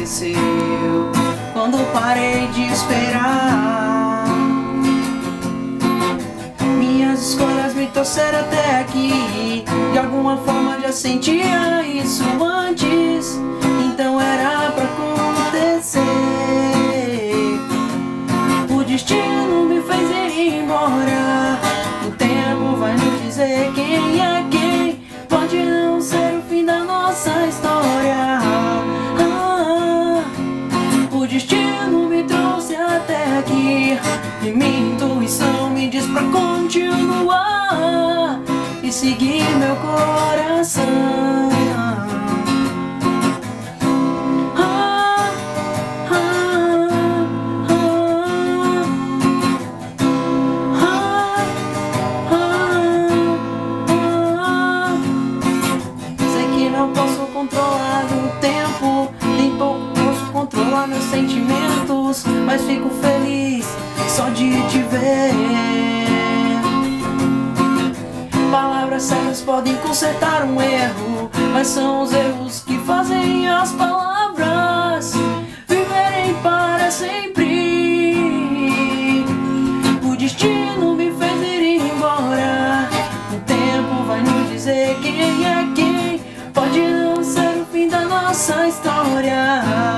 aconteceu quando parei de esperar. Minhas escolhas me trouxeram até aqui. De alguma forma já sentia isso antes, então era pra acontecer. O destino me fez ir embora. O tempo vai nos dizer quem é quem. Pode não ser o fim da nossa história. O destino me trouxe até aqui e minha intuição me diz pra continuar e seguir meu coração. Sei que não posso controlar o tempo, nem pouco posso controlar meus sentimentos, mas fico feliz só de te ver. Palavras certas podem consertar um erro, mas são os erros que fazem as palavras viverem para sempre. O destino me fez ir embora. O tempo vai nos dizer quem é quem. Pode não ser o fim da nossa história.